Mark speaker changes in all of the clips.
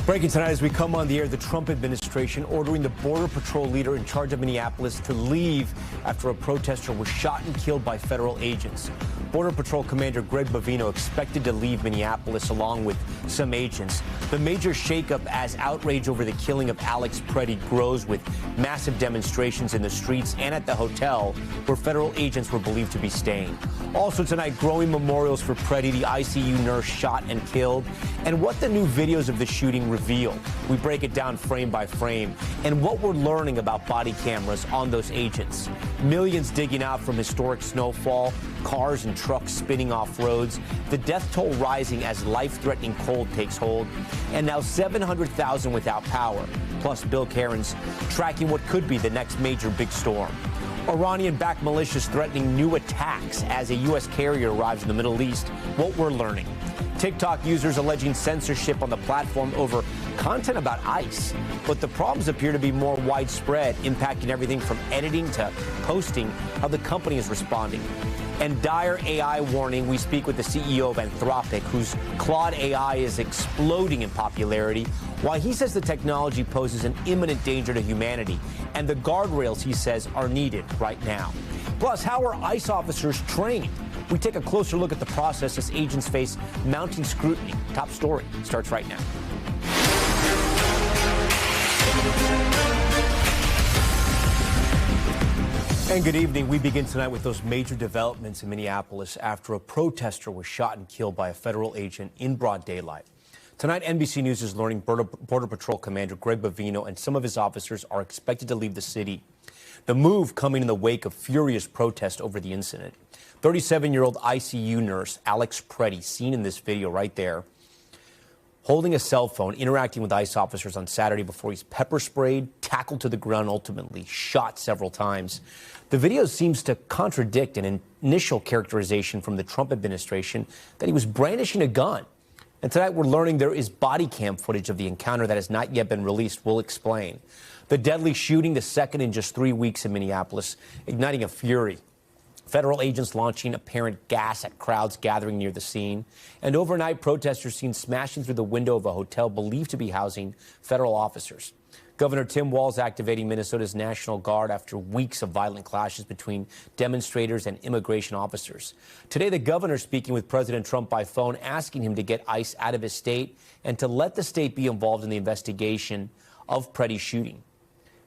Speaker 1: Breaking tonight as we come on the air, the Trump administration ordering the Border Patrol leader in charge of Minneapolis to leave after a protester was shot and killed by federal agents. Border Patrol Commander Greg Bovino expected to leave Minneapolis along with some agents. The major shakeup as outrage over the killing of Alex Preddy grows, with massive demonstrations in the streets and at the hotel where federal agents were believed to be staying. Also tonight, growing memorials for Preddy, the ICU nurse shot and killed, and what the new videos of the shooting reveal. We break it down frame by frame, and what we're learning about body cameras on those agents. Millions digging out from historic snowfall, cars and trucks spinning off roads, the death toll rising as life-threatening cold takes hold, and now 700,000 without power, plus Bill Caron's tracking what could be the next major big storm. Iranian-backed militias threatening new attacks as a U.S. carrier arrives in the Middle East. What we're learning. TikTok users alleging censorship on the platform over content about ICE. But the problems appear to be more widespread, impacting everything from editing to posting, how the company is responding. And dire AI warning, we speak with the CEO of Anthropic, whose Claude AI is exploding in popularity, why he says the technology poses an imminent danger to humanity, and the guardrails he says are needed right now. Plus, how are ICE officers trained? We take a closer look at the process as agents face mounting scrutiny. Top story starts right now. And good evening. We begin tonight with those major developments in Minneapolis after a protester was shot and killed by a federal agent in broad daylight. Tonight, NBC News is learning Border Patrol Commander Greg Bovino and some of his officers are expected to leave the city. The move coming in the wake of furious protest over the incident. 37-year-old ICU nurse Alex Preddy, seen in this video right there, holding a cell phone, interacting with ICE officers on Saturday before he's pepper sprayed, tackled to the ground, ultimately shot several times. The video seems to contradict an initial characterization from the Trump administration that he was brandishing a gun. And tonight we're learning there is body cam footage of the encounter that has not yet been released. We'll explain. The deadly shooting, the second in just 3 weeks in Minneapolis, igniting a fury. Federal agents launching apparent gas at crowds gathering near the scene. And overnight, protesters seen smashing through the window of a hotel believed to be housing federal officers. Governor Tim Walz activating Minnesota's National Guard after weeks of violent clashes between demonstrators and immigration officers. Today, the governor speaking with President Trump by phone, asking him to get ICE out of his state and to let the state be involved in the investigation of Preddy's shooting.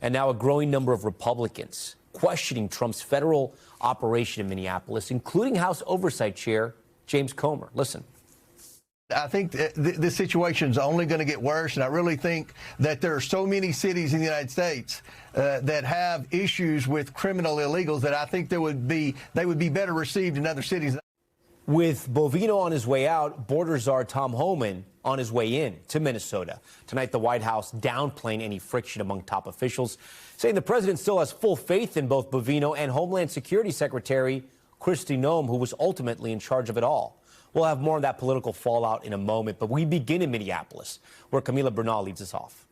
Speaker 1: And now a growing number of Republicans questioning Trump's federal operation in Minneapolis, including House Oversight Chair James Comer. Listen.
Speaker 2: I think this situation is only going to get worse, and I really think that there are so many cities in the United States that have issues with criminal illegals that I think they would be better received in other cities.
Speaker 1: With Bovino on his way out, border czar Tom Llamas on his way in to Minnesota. Tonight, the White House downplaying any friction among top officials, saying the president still has full faith in both Bovino and Homeland Security Secretary Kristi Noem, who was ultimately in charge of it all. We'll have more on that political fallout in a moment, but we begin in Minneapolis, where Camila Bernal leads us off.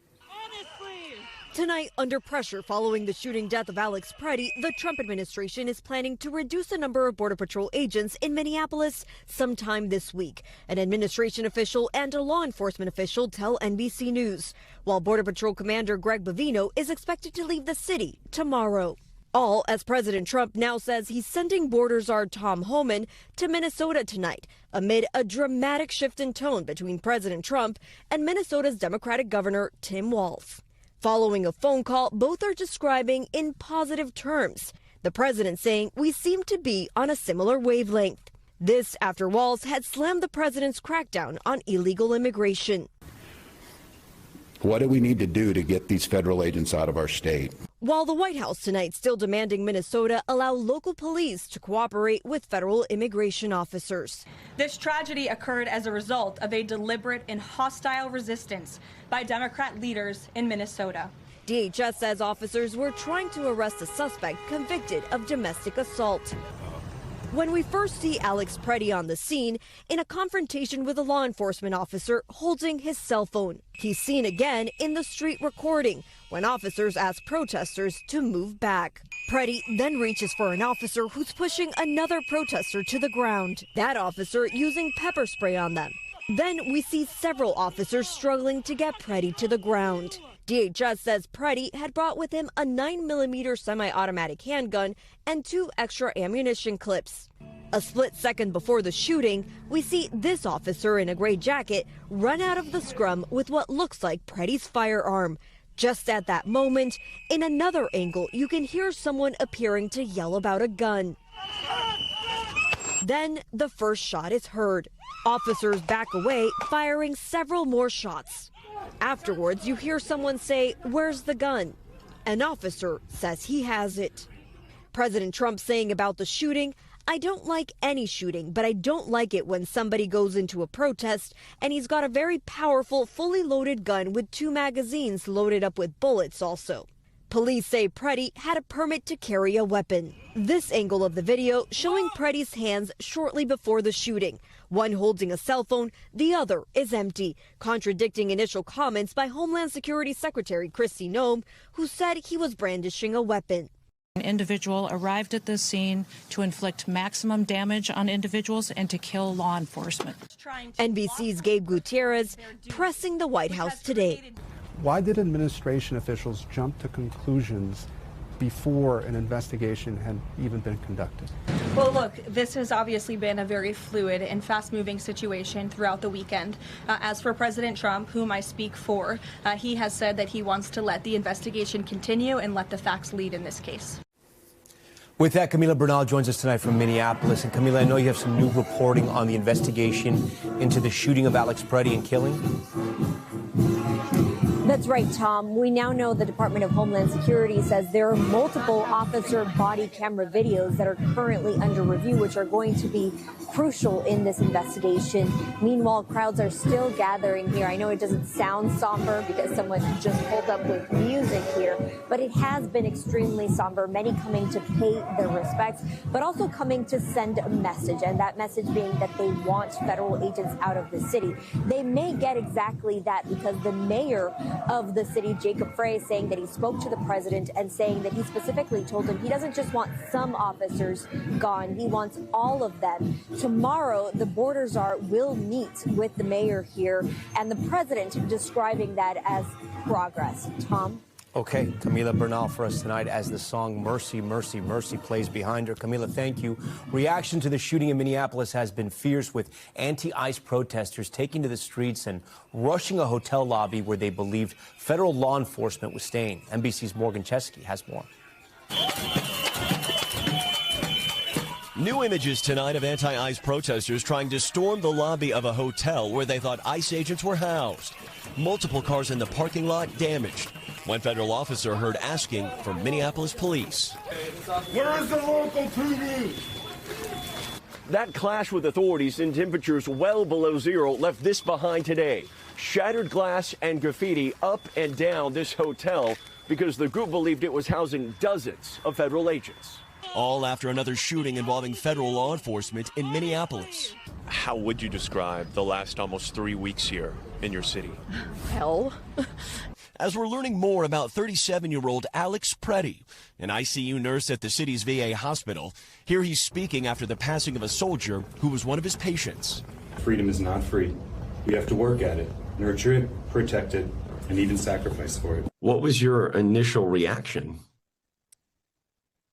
Speaker 3: Tonight, under pressure following the shooting death of Alex Preddy, the Trump administration is planning to reduce the number of Border Patrol agents in Minneapolis sometime this week. An administration official and a law enforcement official tell NBC News, while Border Patrol Commander Greg Bovino is expected to leave the city tomorrow. All as President Trump now says he's sending border czar Tom Llamas to Minnesota tonight, amid a dramatic shift in tone between President Trump and Minnesota's Democratic Governor Tim Walz. Following a phone call, both are describing in positive terms. The president saying we seem to be on a similar wavelength. This after Walz had slammed the president's crackdown on illegal immigration.
Speaker 4: What do we need to do to get these federal agents out of our state?
Speaker 3: While the White House tonight still demanding Minnesota allow local police to cooperate with federal immigration officers.
Speaker 5: This tragedy occurred as a result of a deliberate and hostile resistance by Democrat leaders in Minnesota.
Speaker 3: DHS says officers were trying to arrest a suspect convicted of domestic assault. When we first see Alex Preddy on the scene in a confrontation with a law enforcement officer holding his cell phone. He's seen again in the street recording when officers ask protesters to move back. Preddy then reaches for an officer who's pushing another protester to the ground. That officer using pepper spray on them. Then we see several officers struggling to get Preddy to the ground. DHS says Preddy had brought with him a 9mm semi-automatic handgun and 2 extra ammunition clips. A split second before the shooting, we see this officer in a gray jacket run out of the scrum with what looks like Preddy's firearm. Just at that moment, in another angle, you can hear someone appearing to yell about a gun. Then the first shot is heard. Officers back away, firing several more shots. Afterwards, you hear someone say, "Where's the gun?" An officer says he has it. President Trump saying about the shooting, "I don't like any shooting, but I don't like it when somebody goes into a protest and he's got a very powerful, fully loaded gun with 2 magazines loaded up with bullets also." Police say Preddy had a permit to carry a weapon. This angle of the video showing Preddy's hands shortly before the shooting. One holding a cell phone, the other is empty, contradicting initial comments by Homeland Security Secretary Kristi Noem, who said he was brandishing a weapon.
Speaker 6: An individual arrived at this scene to inflict maximum damage on individuals and to kill law enforcement.
Speaker 3: NBC's Gabe Gutierrez pressing the White House today.
Speaker 7: Why did administration officials jump to conclusions before an investigation had even been conducted?
Speaker 5: Well, look, this has obviously been a very fluid and fast-moving situation throughout the weekend. As for President Trump, whom I speak for, he has said that he wants to let the investigation continue and let the facts lead in this case.
Speaker 1: With that, Camila Bernal joins us tonight from Minneapolis. And Camila, I know you have some new reporting on the investigation into the shooting of Alex Preddy and killing.
Speaker 8: That's right, Tom. We now know the Department of Homeland Security says there are multiple officer body camera videos that are currently under review, which are going to be crucial in this investigation. Meanwhile, crowds are still gathering here. I know it doesn't sound somber because someone just pulled up with music here, but it has been extremely somber. Many coming to pay their respects, but also coming to send a message, and that message being that they want federal agents out of the city. They may get exactly that because the mayor of the city, Jacob Frey, saying that he spoke to the president and saying that he specifically told him he doesn't just want some officers gone, he wants all of them. Tomorrow, the border czar will meet with the mayor here, and the president describing that as progress. Tom?
Speaker 1: Okay, Camila Bernal for us tonight as the song Mercy, Mercy, Mercy plays behind her. Camila, thank you. Reaction to the shooting in Minneapolis has been fierce, with anti-ICE protesters taking to the streets and rushing a hotel lobby where they believed federal law enforcement was staying. NBC's Morgan Chesky has more.
Speaker 9: New images tonight of anti-ICE protesters trying to storm the lobby of a hotel where they thought ICE agents were housed. Multiple cars in the parking lot damaged. One federal officer heard asking for Minneapolis police.
Speaker 10: Where is the local PD?
Speaker 9: That clash with authorities in temperatures well below zero left this behind today. Shattered glass and graffiti up and down this hotel because the group believed it was housing dozens of federal agents. All after another shooting involving federal law enforcement in Minneapolis.
Speaker 11: How would you describe the last almost 3 weeks here in your city?
Speaker 3: Hell.
Speaker 9: As we're learning more about 37-year-old Alex Preddy, an ICU nurse at the city's VA hospital. Here he's speaking after the passing of a soldier who was one of his patients.
Speaker 12: Freedom is not free. We have to work at it, nurture it, protect it, and even sacrifice for it.
Speaker 13: What was your initial reaction?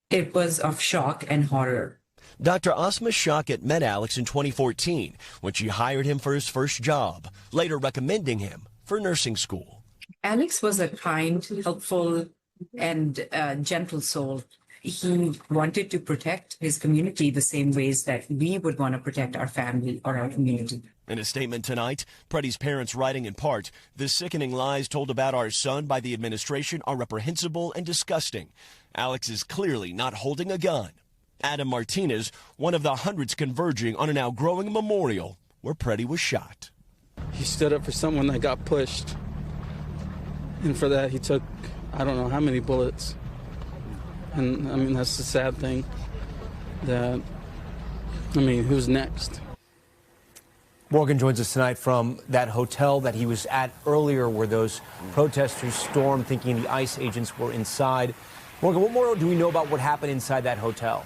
Speaker 14: It was of shock and horror.
Speaker 9: Dr. Asma Shawkat met Alex in 2014 when she hired him for his first job, later recommending him for nursing school.
Speaker 14: Alex was a kind, helpful, and gentle soul. He wanted to protect his community the same ways that we would want to protect our family or our community.
Speaker 9: In a statement tonight, Preddy's parents writing in part, "The sickening lies told about our son by the administration are reprehensible and disgusting. Alex is clearly not holding a gun." Adam Martinez, one of the hundreds converging on a now growing memorial where Preddy was shot.
Speaker 15: He stood up for someone that got pushed. And for that, he took, I don't know how many bullets. And, I mean, that's the sad thing. That, I mean, who's next?
Speaker 1: Morgan joins us tonight from that hotel that he was at earlier where those protesters stormed thinking the ICE agents were inside. Morgan, what more do we know about what happened inside that hotel?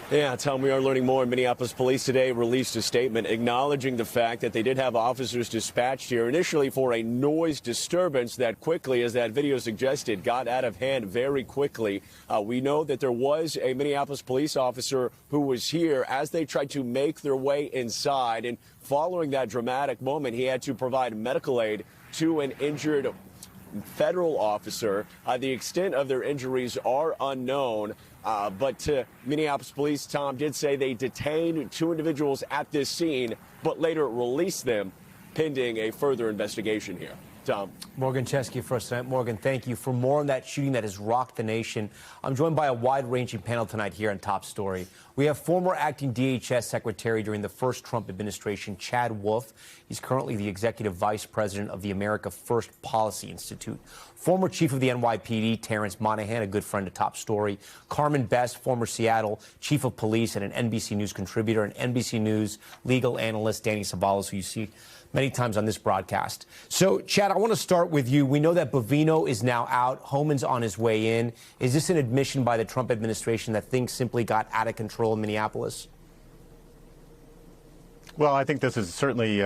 Speaker 9: Yeah, Tom, we are learning more. Minneapolis police today released a statement acknowledging the fact that they did have officers dispatched here initially for a noise disturbance that quickly, as that video suggested, got out of hand very quickly. We know that there was a Minneapolis police officer who was here as they tried to make their way inside. And following that dramatic moment, he had to provide medical aid to an injured federal officer. The extent of their injuries are unknown. But Minneapolis police, Tom, did say they detained 2 individuals at this scene, but later released them pending a further investigation here. Tom.
Speaker 1: Morgan Chesky for us tonight. Morgan, thank you. For more on that shooting that has rocked the nation, I'm joined by a wide-ranging panel tonight here on Top Story. We have former acting DHS Secretary during the first Trump administration, Chad Wolf. He's currently the Executive Vice President of the America First Policy Institute. Former Chief of the NYPD, Terrence Monahan, a good friend of Top Story. Carmen Best, former Seattle Chief of Police and an NBC News contributor, and NBC News legal analyst, Danny Savalas, who you see many times on this broadcast. So, Chad, I want to start with you. We know that Bovino is now out. Homan's on his way in. Is this an admission by the Trump administration that things simply got out of control in Minneapolis?
Speaker 16: Well, I think this is certainly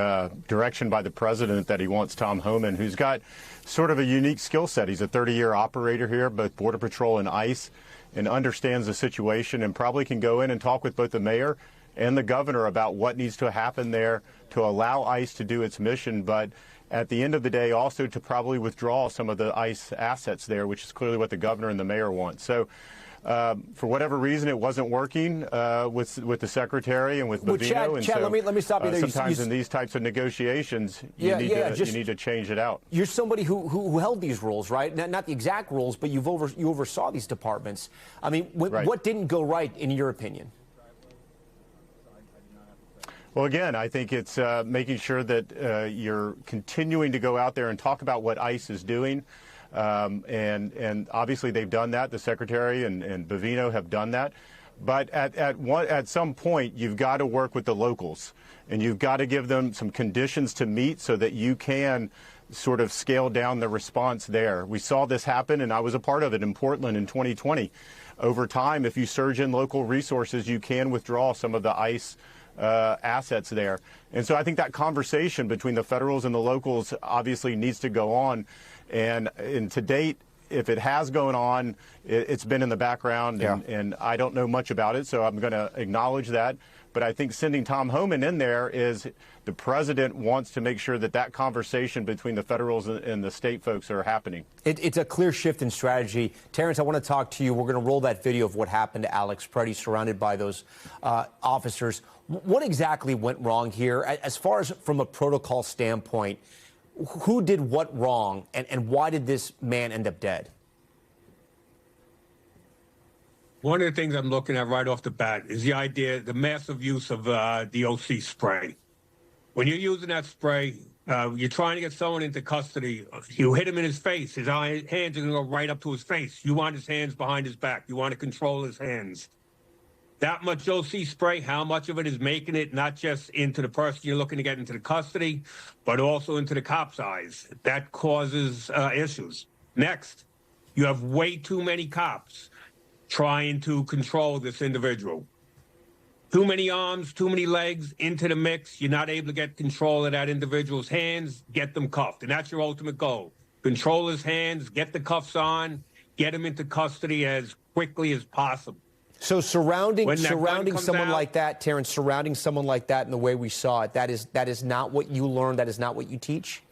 Speaker 16: direction by the president that he wants Tom Homan, who's got sort of a unique skill set. He's a 30-year operator here, both Border Patrol and ICE, and understands the situation and probably can go in and talk with both the mayor and the governor about what needs to happen there to allow ICE to do its mission, but at the end of the day also to probably withdraw some of the ICE assets there, which is clearly what the governor and the mayor want. So for whatever reason, it wasn't working with the secretary and with Bovino.
Speaker 1: Chad, let me stop you there.
Speaker 16: Sometimes in these types of negotiations, you need to change it out.
Speaker 1: You're somebody who held these roles, right? Not the exact roles, but you oversaw these departments. I mean, what didn't go right, in your opinion?
Speaker 16: Well, again, I think it's making sure that you're continuing to go out there and talk about what ICE is doing. And obviously they've done that. The Secretary and Bovino have done that. But at some point, you've got to work with the locals, and you've got to give them some conditions to meet so that you can sort of scale down the response there. We saw this happen, and I was a part of it in Portland in 2020. Over time, if you surge in local resources, you can withdraw some of the ICE assets there. And so I think that conversation between the federals and the locals obviously needs to go on. And to date, if it has gone on, it's been in the background, and I don't know much about it, so I'm going to acknowledge that. But I think sending Tom Homan in there is the president wants to make sure that that conversation between the federals and the state folks are happening.
Speaker 1: It's a clear shift in strategy. Terrence, I want to talk to you. We're going to roll that video of what happened to Alex Preddy surrounded by those officers. What exactly went wrong here? As far as from a protocol standpoint, who did what wrong, and why did this man end up dead?
Speaker 17: One of the things I'm looking at right off the bat is the massive use of the OC spray. When you're using that spray, you're trying to get someone into custody. You hit him in his face. His hands are going to go right up to his face. You want his hands behind his back. You want to control his hands. That much OC spray, how much of it is making it not just into the person you're looking to get into the custody, but also into the cop's eyes? That causes issues. Next, you have way too many cops trying to control this individual. Too many arms, too many legs into the mix. You're not able to get control of that individual's hands, get them cuffed. And that's your ultimate goal. Control his hands, get the cuffs on, get him into custody as quickly as possible.
Speaker 1: So surrounding someone like that, Terrence, surrounding someone like that in the way we saw it, that is not what you learned, that is not what you teach?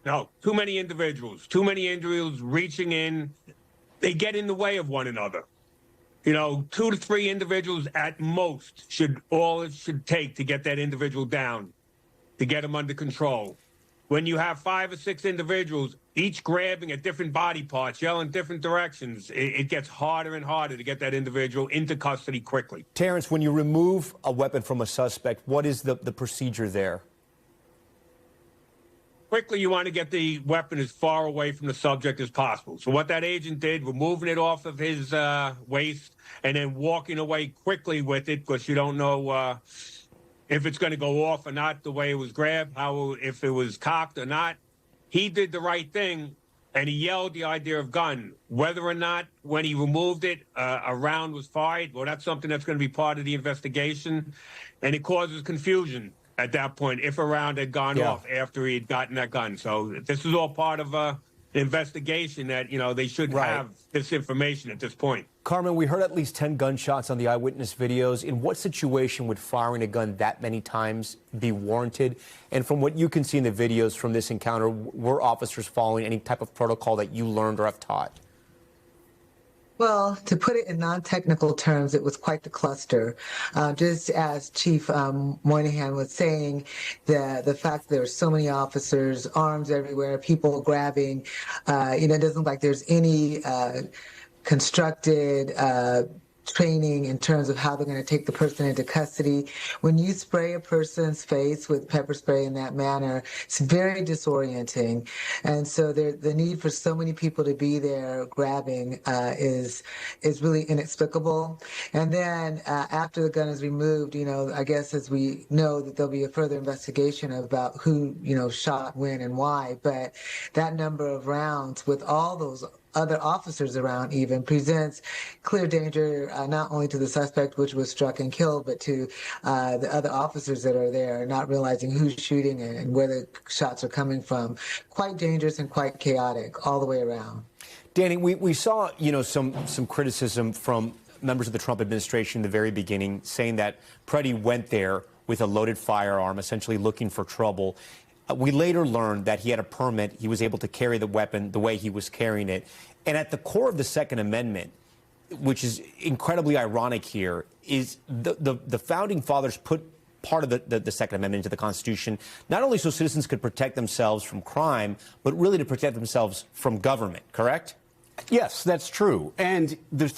Speaker 17: No, too many individuals reaching in. They get in the way of one another. 2 to 3 individuals at most all it should take to get that individual down, to get him under control. When you have 5 or 6 individuals, each grabbing at different body parts, yelling different directions, it gets harder and harder to get that individual into custody quickly.
Speaker 1: Terrence, when you remove a weapon from a suspect, what is the procedure there?
Speaker 17: Quickly, you want to get the weapon as far away from the subject as possible. So what that agent did, removing it off of his waist and then walking away quickly with it, because you don't know if it's going to go off or not, the way it was grabbed, if it was cocked or not. He did the right thing, and he yelled the idea of gun. Whether or not, when he removed it, a round was fired, well, that's something that's going to be part of the investigation, and it causes confusion at that point if a round had gone off after he had gotten that gun. So this is all part of the investigation that, you know, they should have this information at this point.
Speaker 1: Carmen, we heard at least 10 gunshots on the eyewitness videos. In what situation would firing a gun that many times be warranted? And from what you can see in the videos from this encounter, were officers following any type of protocol that you learned or have taught?
Speaker 18: Well, to put it in non-technical terms, it was quite the cluster. Just as Chief Moynihan was saying, the fact that there were so many officers, arms everywhere, people grabbing, it doesn't look like there's any constructed training in terms of how they're going to take the person into custody. When you spray a person's face with pepper spray in that manner, it's very disorienting. And so the need for so many people to be there grabbing is really inexplicable. And then after the gun is removed, I guess as we know that there'll be a further investigation about who, shot when and why. But that number of rounds with all those other officers around even presents clear danger, not only to the suspect, which was struck and killed, but to the other officers that are there, not realizing who's shooting and where the shots are coming from. Quite dangerous and quite chaotic all the way around.
Speaker 1: Danny, we saw, some criticism from members of the Trump administration in the very beginning, saying that Preddy went there with a loaded firearm, essentially looking for trouble. We later learned that he had a permit. He was able to carry the weapon the way he was carrying it. And at the core of the Second Amendment, which is incredibly ironic here, is the founding fathers put part of the Second Amendment into the Constitution, not only so citizens could protect themselves from crime, but really to protect themselves from government, correct?
Speaker 19: Yes, that's true. And the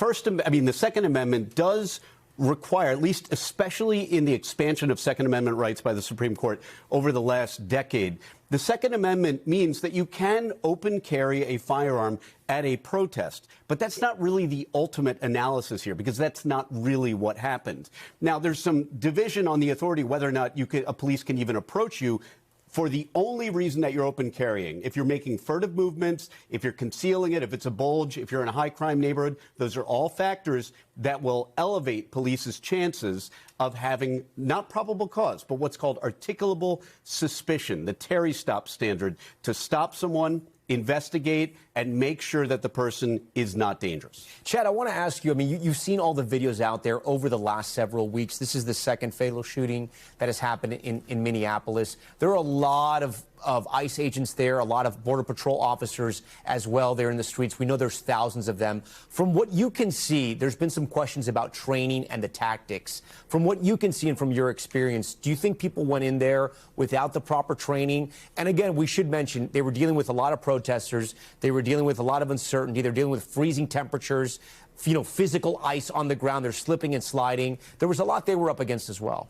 Speaker 19: Second Amendment does require, at least especially in the expansion of Second Amendment rights by the Supreme Court over the last decade, the Second Amendment means that you can open carry a firearm at a protest. But that's not really the ultimate analysis here, because that's not really what happened. Now, there's some division on the authority whether or not a police can even approach you for the only reason that you're open carrying. If you're making furtive movements, if you're concealing it, if it's a bulge, if you're in a high crime neighborhood, those are all factors that will elevate police's chances of having not probable cause, but what's called articulable suspicion, the Terry stop standard, to stop someone, investigate, and make sure that the person is not dangerous.
Speaker 1: Chad, I want to ask you, you've seen all the videos out there over the last several weeks. This is the second fatal shooting that has happened in Minneapolis. There are a lot of ICE agents there, a lot of Border Patrol officers as well there in the streets. We know there's thousands of them. From what you can see, there's been some questions about training and the tactics. From what you can see and from your experience, do you think people went in there without the proper training? And again, we should mention they were dealing with a lot of protesters. They were dealing with a lot of uncertainty. They're dealing with freezing temperatures, physical ice on the ground. They're slipping and sliding. There was a lot they were up against as well.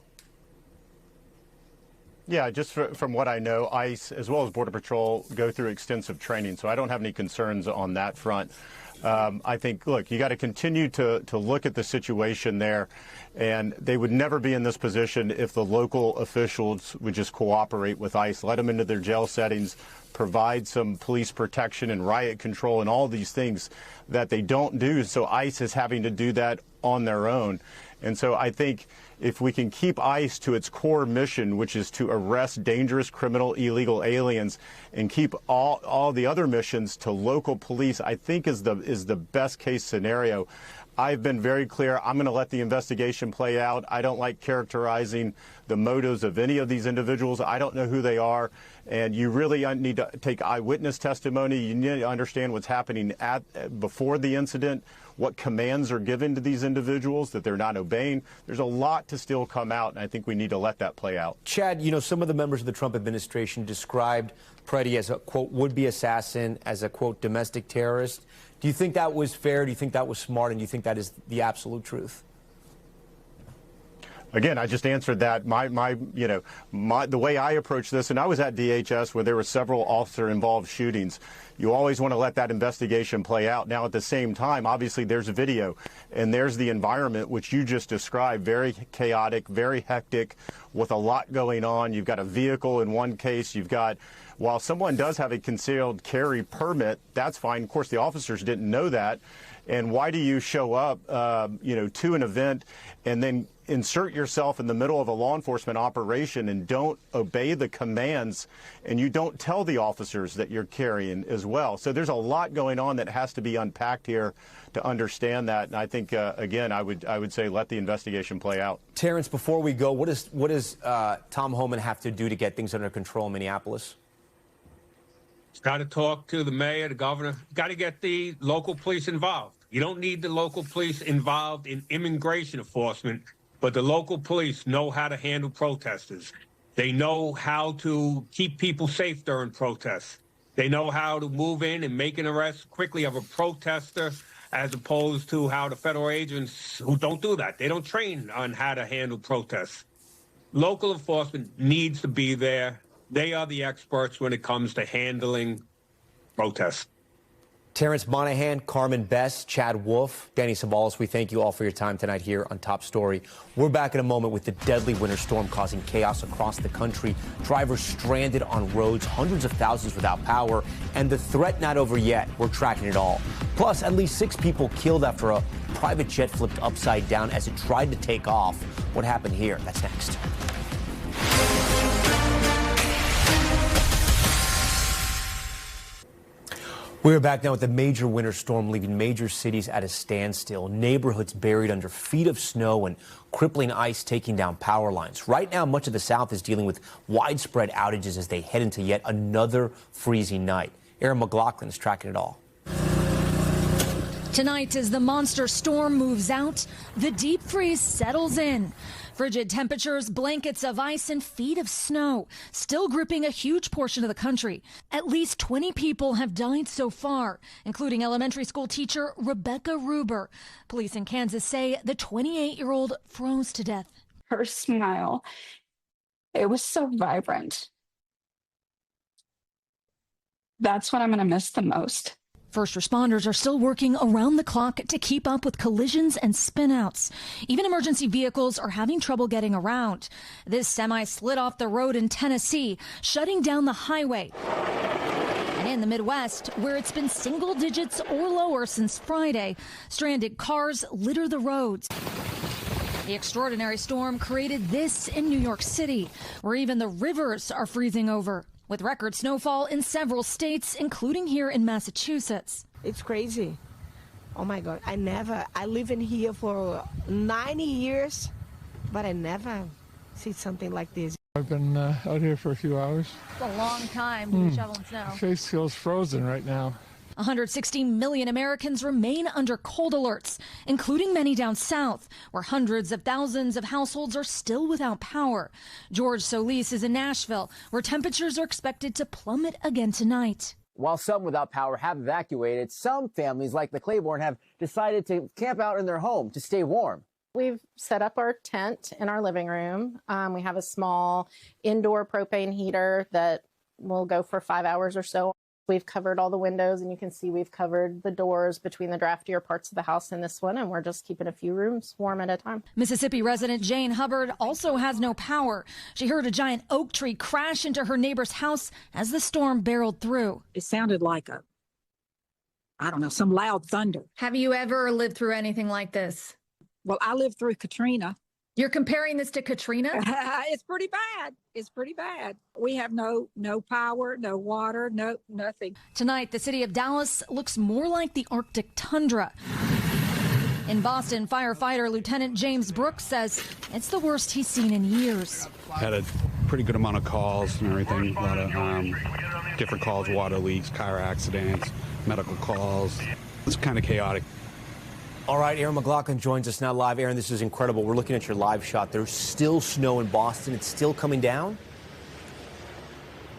Speaker 16: Yeah, just from what I know, ICE as well as Border Patrol go through extensive training, so I don't have any concerns on that front. I think, look, you got to continue to look at the situation there, and they would never be in this position if the local officials would just cooperate with ICE, let them into their jail settings, provide some police protection and riot control and all these things that they don't do. So ICE is having to do that on their own. And so I think if we can keep ICE to its core mission, which is to arrest dangerous criminal illegal aliens, and keep all the other missions to local police, I think is the best case scenario. I've been very clear. I'm going to let the investigation play out. I don't like characterizing the motives of any of these individuals. I don't know who they are. And you really need to take eyewitness testimony. You need to understand what's happening before the incident, what commands are given to these individuals that they're not obeying. There's a lot to still come out, and I think we need to let that play out.
Speaker 1: Chad, some of the members of the Trump administration described Preddy as a, quote, would-be assassin, as a, quote, domestic terrorist. Do you think that was fair? Do you think that was smart? And do you think that is the absolute truth?
Speaker 16: Again, I just answered that. The way I approach this, and I was at DHS where there were several officer-involved shootings. You always want to let that investigation play out. Now, at the same time, obviously, there's a video, and there's the environment, which you just described, very chaotic, very hectic, with a lot going on. You've got a vehicle in one case. You've got while someone does have a concealed carry permit, that's fine. Of course, the officers didn't know that. And why do you show up, to an event and then insert yourself in the middle of a law enforcement operation and don't obey the commands, and you don't tell the officers that you're carrying as well? So there's a lot going on that has to be unpacked here to understand that. And I think, again, I would say let the investigation play out.
Speaker 1: Terrence, before we go, what does Tom Homan have to do to get things under control in Minneapolis?
Speaker 17: Got to talk to the mayor, the governor. Got to get the local police involved. You don't need the local police involved in immigration enforcement, but the local police know how to handle protesters. They know how to keep people safe during protests. They know how to move in and make an arrest quickly of a protester, as opposed to how the federal agents who don't do that. They don't train on how to handle protests. Local enforcement needs to be there. They are the experts when it comes to handling protests.
Speaker 1: Terrence Monahan, Carmen Bess, Chad Wolf, Danny Savalas, we thank you all for your time tonight here on Top Story. We're back in a moment with the deadly winter storm causing chaos across the country, drivers stranded on roads, hundreds of thousands without power, and the threat not over yet. We're tracking it all. Plus, at least 6 people killed after a private jet flipped upside down as it tried to take off. What happened here? That's next. We're back now with the major winter storm leaving major cities at a standstill, neighborhoods buried under feet of snow and crippling ice taking down power lines. Right now, much of the South is dealing with widespread outages as they head into yet another freezing night. Aaron McLaughlin is tracking it all.
Speaker 20: Tonight, as the monster storm moves out, the deep freeze settles in. Frigid temperatures, blankets of ice, and feet of snow still gripping a huge portion of the country. At least 20 people have died so far, including elementary school teacher Rebecca Ruber. Police in Kansas say the 28-year-old froze to death.
Speaker 21: Her smile, it was so vibrant. That's what I'm going to miss the most.
Speaker 20: First responders are still working around the clock to keep up with collisions and spinouts. Even emergency vehicles are having trouble getting around. This semi slid off the road in Tennessee, shutting down the highway. And in the Midwest, where it's been single digits or lower since Friday, stranded cars litter the roads. The extraordinary storm created this in New York City, where even the rivers are freezing over, with record snowfall in several states, including here in Massachusetts.
Speaker 22: It's crazy. Oh my God, I live in here for 90 years, but I never see something like this.
Speaker 23: I've been out here for a few hours.
Speaker 20: It's a long time to be shoveling snow.
Speaker 23: My face feels frozen right now.
Speaker 20: 160 million Americans remain under cold alerts, including many down south, where hundreds of thousands of households are still without power. George Solis is in Nashville, where temperatures are expected to plummet again tonight.
Speaker 24: While some without power have evacuated, some families like the Claiborne have decided to camp out in their home to stay warm.
Speaker 25: We've set up our tent in our living room. We have a small indoor propane heater that will go for 5 hours or so. We've covered all the windows, and you can see we've covered the doors between the draftier parts of the house and this one, and we're just keeping a few rooms warm at a time.
Speaker 20: Mississippi resident Jane Hubbard also has no power. She heard a giant oak tree crash into her neighbor's house as the storm barreled through.
Speaker 26: It sounded like some loud thunder.
Speaker 20: Have you ever lived through anything like this?
Speaker 26: Well, I lived through Katrina.
Speaker 20: You're comparing this to Katrina?
Speaker 26: It's pretty bad. It's pretty bad. We have no power, no water, nothing.
Speaker 20: Tonight, the city of Dallas looks more like the Arctic tundra. In Boston, firefighter Lieutenant James Brooks says it's the worst he's seen in years.
Speaker 4: Had a pretty good amount of calls and everything, a lot of different calls, water leaks, car accidents, medical calls. It's kind of chaotic.
Speaker 1: All right, Aaron McLaughlin joins us now live. Aaron, this is incredible. We're looking at your live shot. There's still snow in Boston. It's still coming down?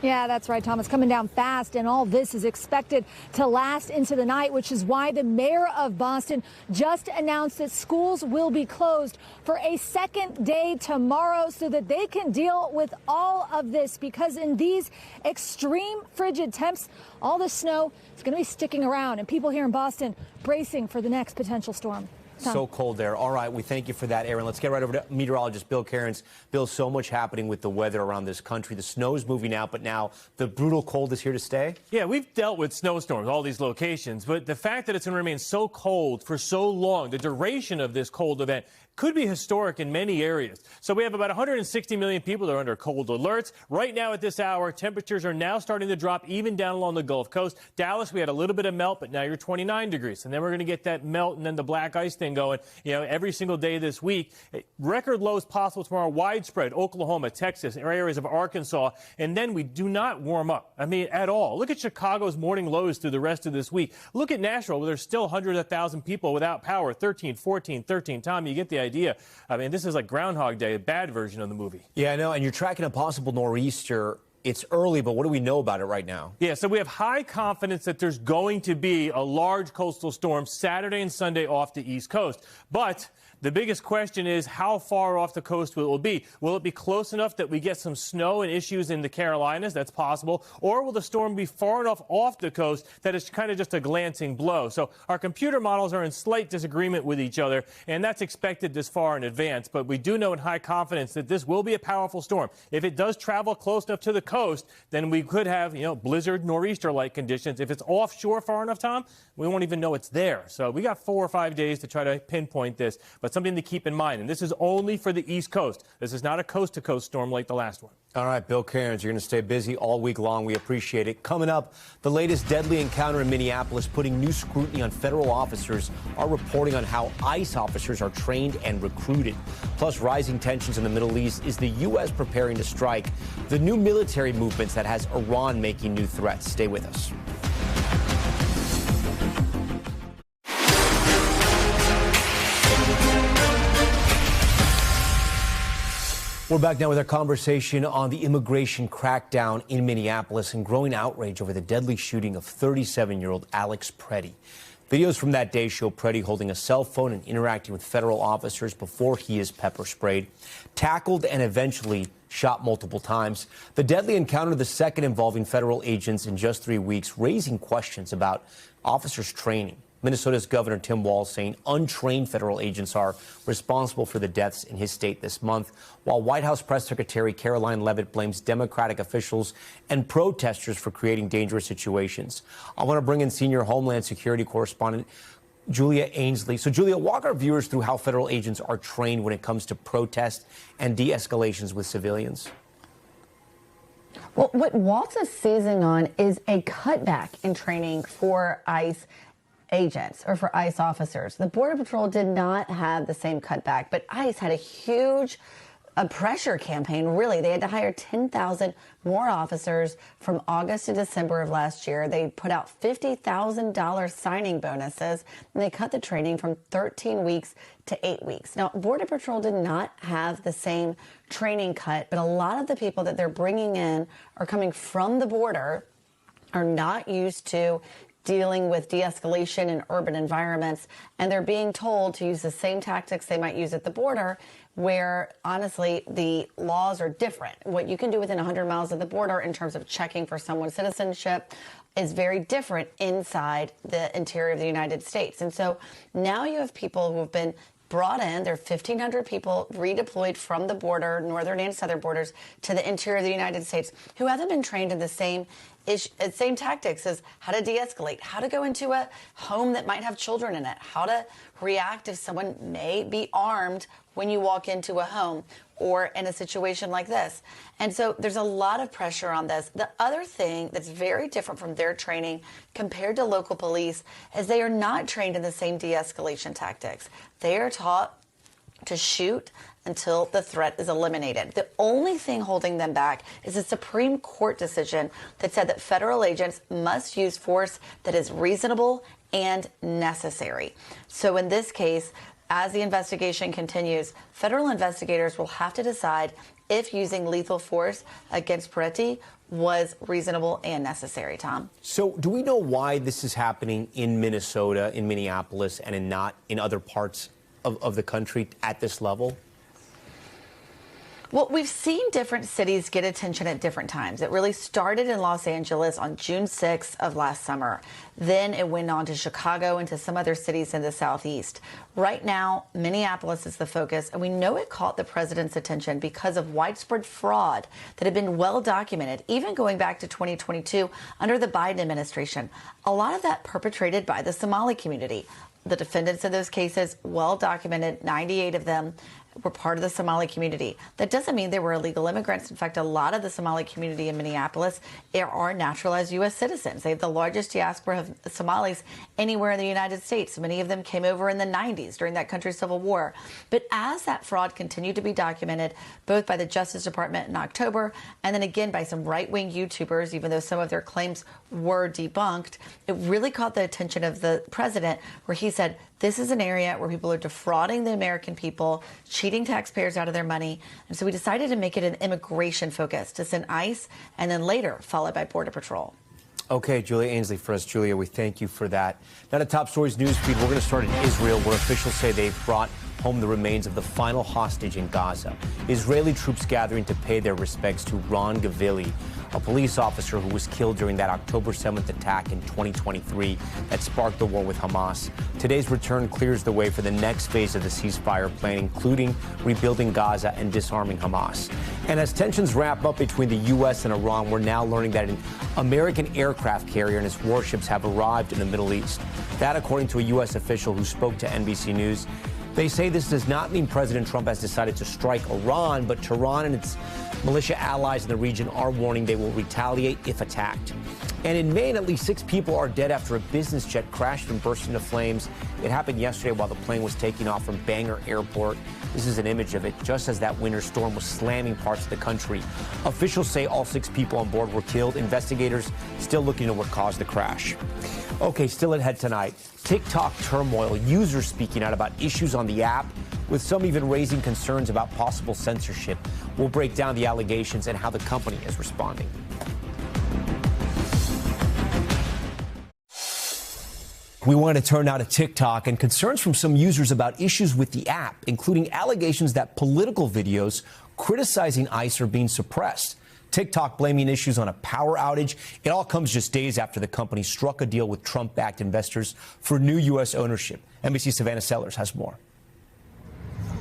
Speaker 27: Yeah, that's right, Tom. It's coming down fast, and all this is expected to last into the night, which is why the mayor of Boston just announced that schools will be closed for a second day tomorrow so that they can deal with all of this, because in these extreme frigid temps, all the snow is going to be sticking around, and people here in Boston bracing for the next potential storm.
Speaker 1: So cold there. All right, we thank you for that, Aaron. Let's get right over to meteorologist Bill Cairns. Bill, so much happening with the weather around this country. The snow's moving out, but now the brutal cold is here to stay?
Speaker 2: Yeah, we've dealt with snowstorms, all these locations, but the fact that it's going to remain so cold for so long, the duration of this cold event could be historic in many areas. So we have about 160 million people that are under cold alerts. Right now at this hour, temperatures are now starting to drop even down along the Gulf Coast. Dallas, we had a little bit of melt, but now you're 29 degrees. And then we're going to get that melt and then the black ice thing going, every single day this week. Record lows possible tomorrow, widespread, Oklahoma, Texas, areas of Arkansas. And then we do not warm up, at all. Look at Chicago's morning lows through the rest of this week. Look at Nashville, where there's still hundreds of thousands of people without power, 13, 14, 13. Tom, you get the idea. This is like Groundhog Day, a bad version of the movie.
Speaker 1: Yeah, I know, and you're tracking a possible nor'easter. It's early, but what do we know about it right now?
Speaker 2: Yeah, so we have high confidence that there's going to be a large coastal storm Saturday and Sunday off the East Coast. But the biggest question is how far off the coast will it be? Will it be close enough that we get some snow and issues in the Carolinas? That's possible. Or will the storm be far enough off the coast that it's kind of just a glancing blow? So our computer models are in slight disagreement with each other, and that's expected this far in advance. But we do know in high confidence that this will be a powerful storm. If it does travel close enough to the coast, then we could have, blizzard, nor'easter-like conditions. If it's offshore far enough, Tom, we won't even know it's there. So we got 4 or 5 days to try to pinpoint this. But something to keep in mind, and this is only for the East Coast. This is not a coast-to-coast storm like the last one.
Speaker 1: All right, Bill Cairns, you're going to stay busy all week long. We appreciate it. Coming up, the latest deadly encounter in Minneapolis, putting new scrutiny on federal officers. Our reporting on how ICE officers are trained and recruited. Plus, rising tensions in the Middle East. Is the U.S. preparing to strike? The new military movements that has Iran making new threats. Stay with us. We're back now with our conversation on the immigration crackdown in Minneapolis and growing outrage over the deadly shooting of 37-year-old Alex Preddy. Videos from that day show Preddy holding a cell phone and interacting with federal officers before he is pepper sprayed, tackled, and eventually shot multiple times. The deadly encounter, the second involving federal agents in just 3 weeks, raising questions about officers' training. Minnesota's Governor Tim Walz saying untrained federal agents are responsible for the deaths in his state this month, while White House Press Secretary Caroline Leavitt blames Democratic officials and protesters for creating dangerous situations. I want to bring in senior Homeland Security correspondent Julia Ainsley. So, Julia, walk our viewers through how federal agents are trained when it comes to protest and de-escalations with civilians.
Speaker 5: Well, what Walz is seizing on is a cutback in training for ICE agents or for ICE officers. The Border Patrol did not have the same cutback, but ICE had a huge pressure campaign, really. They had to hire 10,000 more officers from August to December of last year. They put out $50,000 signing bonuses, and they cut the training from 13 weeks to 8 weeks. Now, Border Patrol did not have the same training cut, but a lot of the people that they're bringing in are coming from the border, are not used to dealing with de-escalation in urban environments, and they're being told to use the same tactics they might use at the border, where honestly the laws are different. What you can do within 100 miles of the border in terms of checking for someone's citizenship is very different inside the interior of the United States. And so now you have people who have been brought in. There are 1,500 people redeployed from the border, northern and southern borders, to the interior of the United States who haven't been trained in the same tactics as how to de-escalate, how to go into a home that might have children in it, how to react if someone may be armed when you walk into a home or in a situation like this. And so there's a lot of pressure on this. The other thing that's very different from their training compared to local police is they are not trained in the same de-escalation tactics. They are taught to shoot until the threat is eliminated. The only thing holding them back is a Supreme Court decision that said that federal agents must use force that is reasonable and necessary. So in this case, as the investigation continues, federal investigators will have to decide if using lethal force against Preddy was reasonable and necessary, Tom.
Speaker 1: So do we know why this is happening in Minnesota, in Minneapolis, and not in other parts of the country at this level?
Speaker 5: Well, we've seen different cities get attention at different times. It really started in Los Angeles on June 6th of last summer. Then it went on to Chicago and to some other cities in the Southeast. Right now, Minneapolis is the focus, and we know it caught the president's attention because of widespread fraud that had been well documented, even going back to 2022 under the Biden administration. A lot of that perpetrated by the Somali community. The defendants in those cases, well documented, 98 of them were part of the Somali community. That doesn't mean they were illegal immigrants. In fact, a lot of the Somali community in Minneapolis are naturalized U.S. citizens. They have the largest diaspora of Somalis anywhere in the United States. Many of them came over in the 90s during that country's civil war. But as that fraud continued to be documented, both by the Justice Department in October and then again by some right-wing YouTubers, even though some of their claims were debunked, it really caught the attention of the president, where he said, this is an area where people are defrauding the American people, cheating taxpayers out of their money. And so we decided to make it an immigration focus, to send ICE and then later followed by Border Patrol.
Speaker 1: Okay, Julia Ainsley for us. Julia, we thank you for that. Now to Top Stories newsfeed, we're going to start in Israel, where officials say they've brought home the remains of the final hostage in Gaza. Israeli troops gathering to pay their respects to Ron Gavili, a police officer who was killed during that October 7th attack in 2023 that sparked the war with Hamas. Today's return clears the way for the next phase of the ceasefire plan, including rebuilding Gaza and disarming Hamas. And as tensions wrap up between the U.S. and Iran, we're now learning that an American aircraft carrier and its warships have arrived in the Middle East. That, according to a U.S. official who spoke to NBC News. They say this does not mean President Trump has decided to strike Iran, but Tehran and its militia allies in the region are warning they will retaliate if attacked. And in Maine, at least 6 people are dead after a business jet crashed and burst into flames. It happened yesterday while the plane was taking off from Bangor Airport. This is an image of it just as that winter storm was slamming parts of the country. Officials say all 6 people on board were killed. Investigators still looking into what caused the crash. Okay, still ahead tonight, TikTok turmoil, users speaking out about issues on the app, with some even raising concerns about possible censorship. We'll break down the allegations and how the company is responding. We want to turn now to TikTok and concerns from some users about issues with the app, including allegations that political videos criticizing ICE are being suppressed. TikTok blaming issues on a power outage. It all comes just days after the company struck a deal with Trump-backed investors for new U.S. ownership. NBC's Savannah Sellers has more.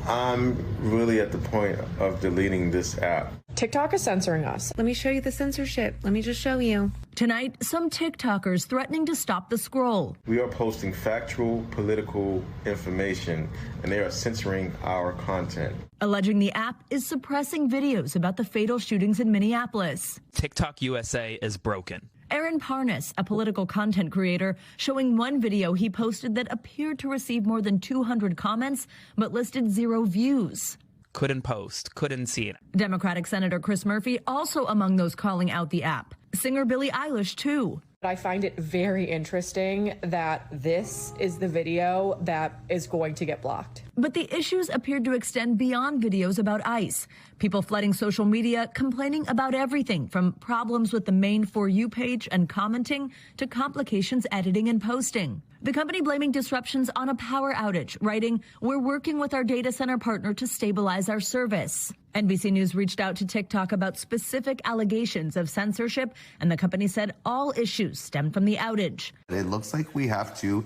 Speaker 3: I'm really at the point of deleting this app.
Speaker 6: TikTok is censoring us.
Speaker 7: Let me show you the censorship. Let me just show you. Tonight, some TikTokers threatening to stop the scroll.
Speaker 3: We are posting factual political information, and they are censoring our content.
Speaker 7: Alleging the app is suppressing videos about the fatal shootings in Minneapolis.
Speaker 8: TikTok USA is broken.
Speaker 7: Aaron Parnas, a political content creator, showing one video he posted that appeared to receive more than 200 comments, but listed 0 views.
Speaker 8: Couldn't post, couldn't see it.
Speaker 7: Democratic Senator Chris Murphy also among those calling out the app. Singer Billie Eilish, too.
Speaker 6: I find it very interesting that this is the video that is going to get blocked.
Speaker 7: But the issues appeared to extend beyond videos about ICE. People flooding social media complaining about everything from problems with the main For You page and commenting to complications editing and posting. The company blaming disruptions on a power outage, writing, "We're working with our data center partner to stabilize our service." NBC News reached out to TikTok about specific allegations of censorship, and the company said all issues stemmed from the outage.
Speaker 10: It looks like we have to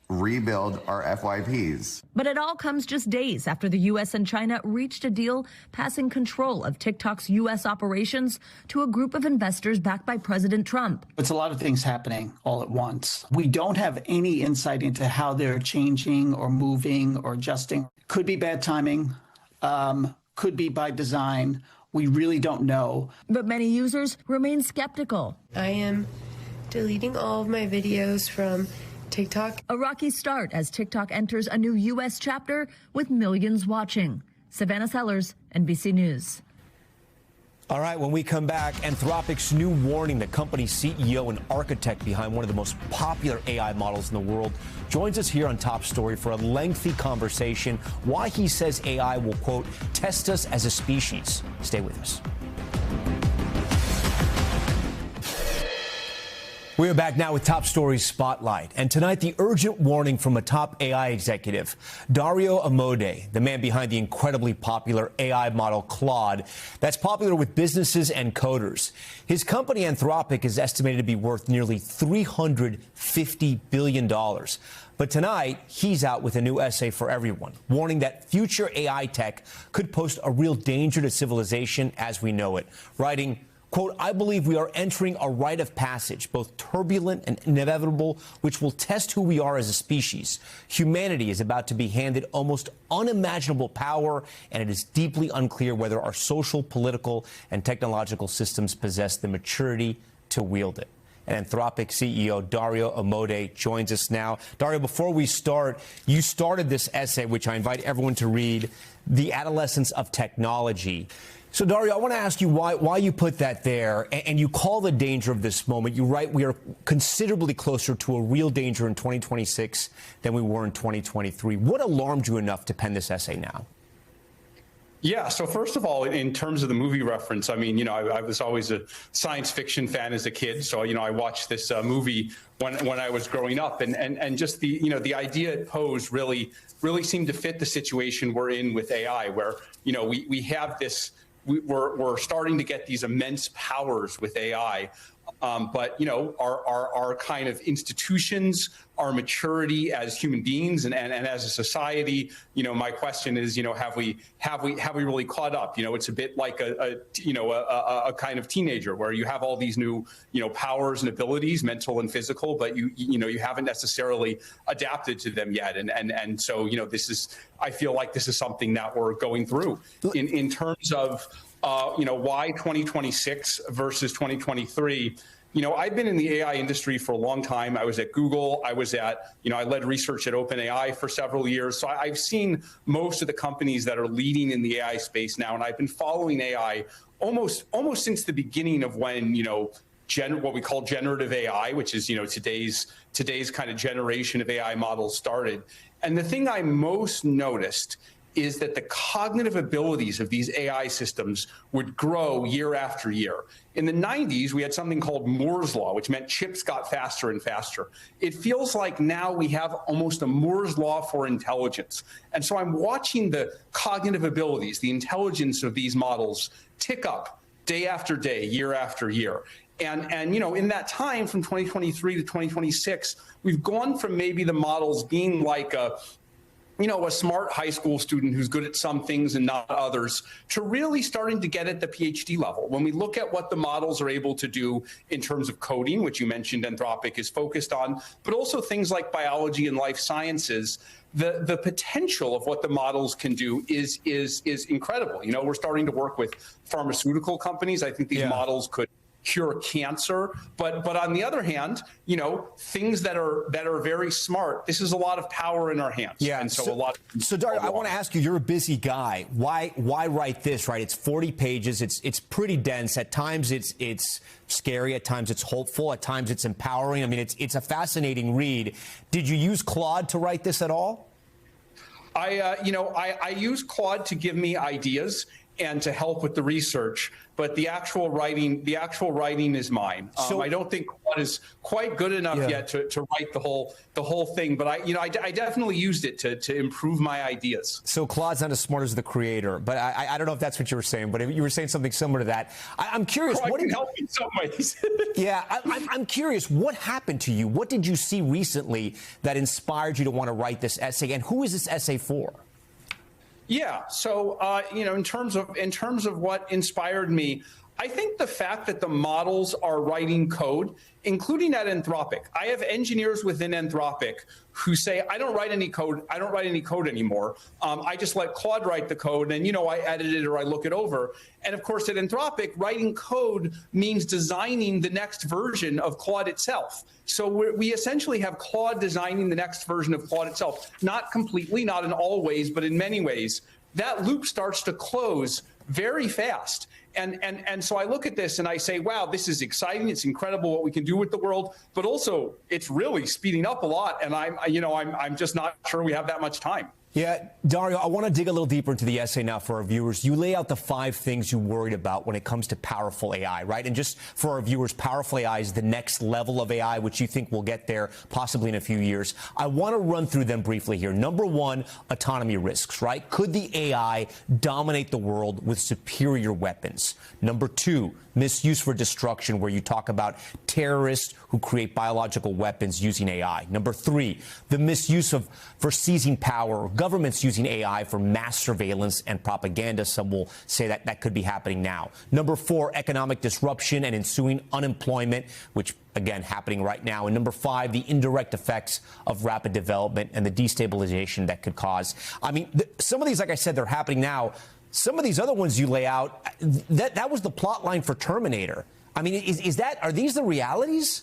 Speaker 10: rebuild our FYPs.
Speaker 7: But it all comes just days after the U.S. and China reached a deal passing control of TikTok's U.S. operations to a group of investors backed by President Trump.
Speaker 11: It's a lot of things happening all at once. We don't have any insight into how they're changing or moving or adjusting. Could be bad timing, could be by design. We really don't know.
Speaker 7: But many users remain skeptical.
Speaker 12: I am deleting all of my videos from TikTok.
Speaker 7: A rocky start as TikTok enters a new U.S. chapter with millions watching. Savannah Sellers, NBC News.
Speaker 1: All right, when we come back, Anthropic's new warning, the company's CEO and architect behind one of the most popular AI models in the world, joins us here on Top Story for a lengthy conversation why he says AI will, quote, test us as a species. Stay with us. We are back now with Top Stories Spotlight. And tonight, the urgent warning from a top AI executive, Dario Amodei, the man behind the incredibly popular AI model Claude, that's popular with businesses and coders. His company, Anthropic, is estimated to be worth nearly $350 billion. But tonight, he's out with a new essay for everyone, warning that future AI tech could pose a real danger to civilization as we know it, writing, quote, I believe we are entering a rite of passage, both turbulent and inevitable, which will test who we are as a species. Humanity is about to be handed almost unimaginable power, and it is deeply unclear whether our social, political, and technological systems possess the maturity to wield it. And Anthropic CEO Dario Amodei joins us now. Dario, before we start, you started this essay, which I invite everyone to read, The Adolescence of Technology. So, Dario, I want to ask you why you put that there, and you call the danger of this moment. You write we are considerably closer to a real danger in 2026 than we were in 2023. What alarmed you enough to pen this essay now?
Speaker 9: Yeah, so first of all, in terms of the movie reference, I mean, I was always a science fiction fan as a kid. So, I watched this movie when I was growing up, and just the idea it posed really seemed to fit the situation we're in with AI, where, we have this. We're starting to get these immense powers with AI, but our kind of institutions, our maturity as human beings and as a society, my question is, have we really caught up? It's a bit like a kind of teenager where you have all these new powers and abilities, mental and physical, but you haven't necessarily adapted to them yet, and so I feel like this is something that we're going through in terms of why 2026 versus 2023. I've been in the AI industry for a long time. I was at Google. I was at, I led research at OpenAI for several years. So I've seen most of the companies that are leading in the AI space now. And I've been following AI almost since the beginning of when, what we call generative AI, which is, today's kind of generation of AI models started. And the thing I most noticed is that the cognitive abilities of these AI systems would grow year after year. In the 90s, we had something called Moore's Law, which meant chips got faster and faster. It feels like now we have almost a Moore's Law for intelligence. And so I'm watching the cognitive abilities, the intelligence of these models tick up day after day, year after year. And in that time from 2023 to 2026, we've gone from maybe the models being like a smart high school student who's good at some things and not others, to really starting to get at the PhD level. When we look at what the models are able to do in terms of coding, which you mentioned Anthropic is focused on, but also things like biology and life sciences, the potential of what the models can do is incredible. We're starting to work with pharmaceutical companies. I think these models could cure cancer, but on the other hand, things that are very smart. This is a lot of power in our hands.
Speaker 1: Yeah,
Speaker 9: and
Speaker 1: so Dario, I want to ask you. You're a busy guy. Why write this? Right, it's 40 pages. It's pretty dense. At times, it's scary. At times, it's hopeful. At times, it's empowering. I mean, it's a fascinating read. Did you use Claude to write this at all?
Speaker 9: I use Claude to give me ideas and to help with the research, but the actual writing is mine. I don't think Claude is quite good enough yet to write the whole thing, but I definitely used it to improve my ideas.
Speaker 1: So Claude's not as smart as the creator, but I don't know if that's what you were saying, but you were saying something similar to that. I'm curious.
Speaker 9: What can help in some ways.
Speaker 1: Yeah, I'm curious. What happened to you? What did you see recently that inspired you to want to write this essay, and who is this essay for?
Speaker 9: Yeah. So, in terms of what inspired me, I think the fact that the models are writing code, including at Anthropic. I have engineers within Anthropic who say, I don't write any code. I don't write any code anymore. I just let Claude write the code, and I edit it or I look it over. And of course, at Anthropic, writing code means designing the next version of Claude itself. So we essentially have Claude designing the next version of Claude itself, not completely, not in all ways, but in many ways. That loop starts to close very fast. And so I look at this and I say, wow, this is exciting. It's incredible what we can do with the world, but also it's really speeding up a lot. And I'm just not sure we have that much time.
Speaker 1: Yeah, Dario, I want to dig a little deeper into the essay now for our viewers. You lay out the 5 things you worried about when it comes to powerful AI, right? And just for our viewers, powerful AI is the next level of AI, which you think will get there possibly in a few years. I want to run through them briefly here. Number 1, autonomy risks, right? Could the AI dominate the world with superior weapons? Number 2, misuse for destruction, where you talk about terrorists who create biological weapons using AI. Number 3, the misuse for seizing power, or governments using AI for mass surveillance and propaganda. Some will say that that could be happening now. Number 4, economic disruption and ensuing unemployment, which again happening right now. And number 5, the indirect effects of rapid development and the destabilization that could cause. I mean, some of these, like I said, they're happening now. Some of these other ones you lay out, that was the plot line for Terminator. I mean, are these the realities?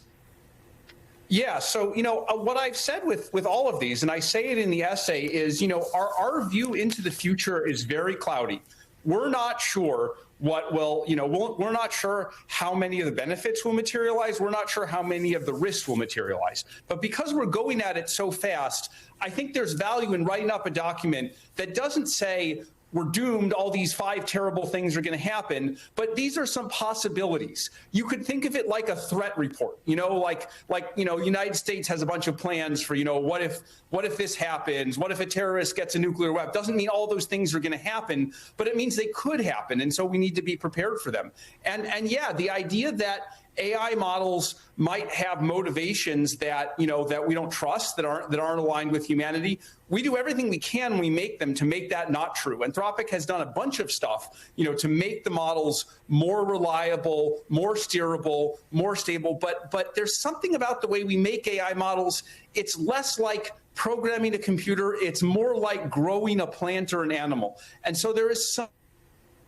Speaker 9: Yeah, so, what I've said with all of these, and I say it in the essay, is, our view into the future is very cloudy. We're not sure what will, we're not sure how many of the benefits will materialize. We're not sure how many of the risks will materialize. But because we're going at it so fast, I think there's value in writing up a document that doesn't say, we're doomed, all these 5 terrible things are going to happen, but these are some possibilities. You could think of it like a threat report, United States has a bunch of plans for, what if this happens? What if a terrorist gets a nuclear weapon? Doesn't mean all those things are going to happen, but it means they could happen. And so we need to be prepared for them. And yeah, the idea that AI models might have motivations that, that we don't trust, that aren't aligned with humanity. We do everything we can when we make them to make that not true. Anthropic has done a bunch of stuff, to make the models more reliable, more steerable, more stable. But there's something about the way we make AI models. It's less like programming a computer. It's more like growing a plant or an animal. And so there is some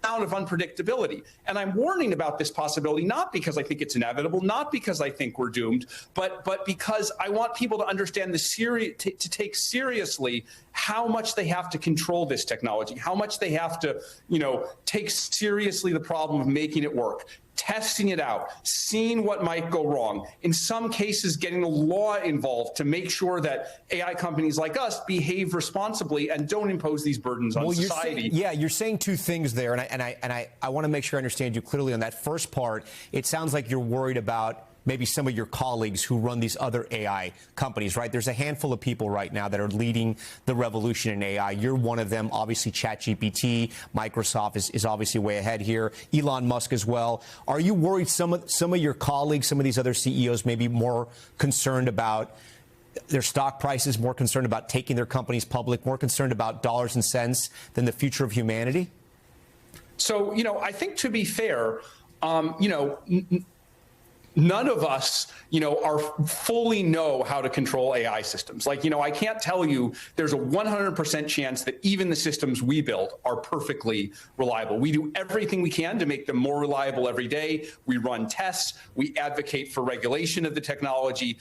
Speaker 9: amount of unpredictability. And I'm warning about this possibility, not because I think it's inevitable, not because I think we're doomed, but because I want people to understand to take seriously how much they have to control this technology, how much they have to, take seriously the problem of making it work, testing it out, seeing what might go wrong, in some cases getting the law involved to make sure that AI companies like us behave responsibly and don't impose these burdens on society.
Speaker 1: You're saying 2 things there, and I want to make sure I understand you clearly on that first part. It sounds like you're worried about maybe some of your colleagues who run these other AI companies, right? There's a handful of people right now that are leading the revolution in AI. You're one of them. Obviously, ChatGPT, Microsoft is obviously way ahead here. Elon Musk as well. Are you worried some of your colleagues, some of these other CEOs may be more concerned about their stock prices, more concerned about taking their companies public, more concerned about dollars and cents than the future of humanity?
Speaker 9: So, I think, to be fair, none of us, are fully know how to control AI systems. I can't tell you there's a 100% chance that even the systems we build are perfectly reliable. We do everything we can to make them more reliable every day. We run tests. We advocate for regulation of the technology.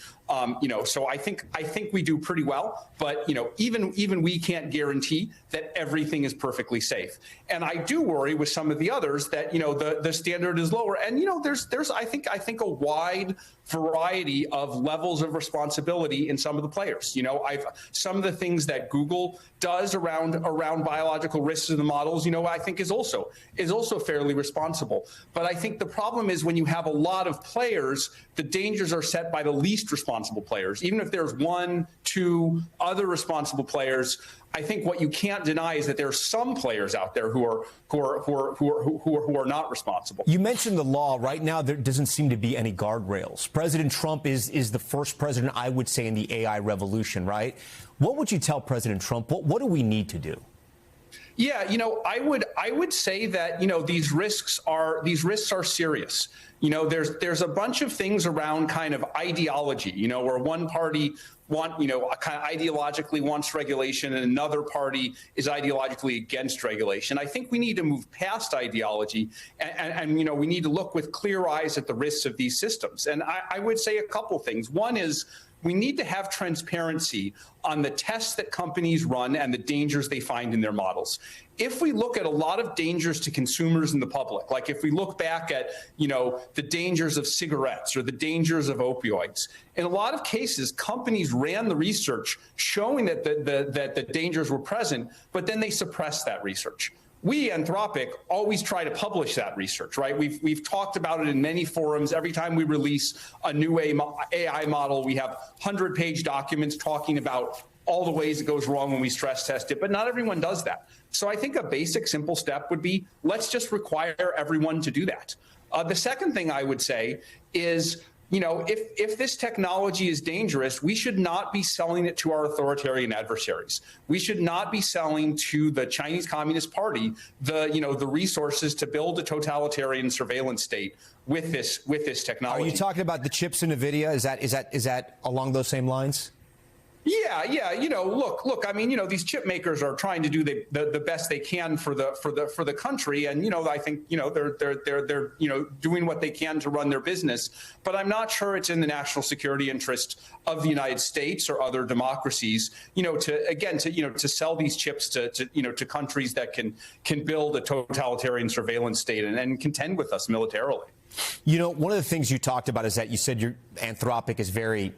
Speaker 9: So I think we do pretty well. But even we can't guarantee that everything is perfectly safe. And I do worry with some of the others that the standard is lower. And there's I think a wide variety of levels of responsibility in some of the players. Some of the things that Google does around biological risks of the models, I think is also fairly responsible. But I think the problem is when you have a lot of players, the dangers are set by the least responsible players. Even if there's 1, 2 other responsible players, I think what you can't deny is that there are some players out there who are not responsible.
Speaker 1: You mentioned the law. Right now, there doesn't seem to be any guardrails. President Trump is the first president, I would say, in the AI revolution, right? What would you tell President Trump? What do we need to do?
Speaker 9: Yeah, I would say that these risks are serious. There's a bunch of things around kind of ideology, where one party kind of ideologically wants regulation and another party is ideologically against regulation. I think we need to move past ideology and we need to look with clear eyes at the risks of these systems. And I would say a couple things. One is we need to have transparency on the tests that companies run and the dangers they find in their models. If we look at a lot of dangers to consumers and the public, like if we look back at, the dangers of cigarettes or the dangers of opioids, in a lot of cases, companies ran the research showing that the dangers were present, but then they suppressed that research. We, Anthropic, always try to publish that research, right? We've talked about it in many forums. Every time we release a new AI model, we have 100-page documents talking about all the ways it goes wrong when we stress test it, but not everyone does that. So I think a basic, simple step would be, let's just require everyone to do that. The second thing I would say is, if this technology is dangerous, we should not be selling it to our authoritarian adversaries. We should not be selling to the Chinese Communist Party the resources to build a totalitarian surveillance state with this technology.
Speaker 1: Are you talking about the chips in NVIDIA? Is that along those same lines?
Speaker 9: Yeah. Look. I mean, these chip makers are trying to do the best they can for the country, and I think they're doing what they can to run their business. But I'm not sure it's in the national security interest of the United States or other democracies, to sell these chips to countries that can build a totalitarian surveillance state and contend with us militarily.
Speaker 1: One of the things you talked about is that you said your Anthropic is very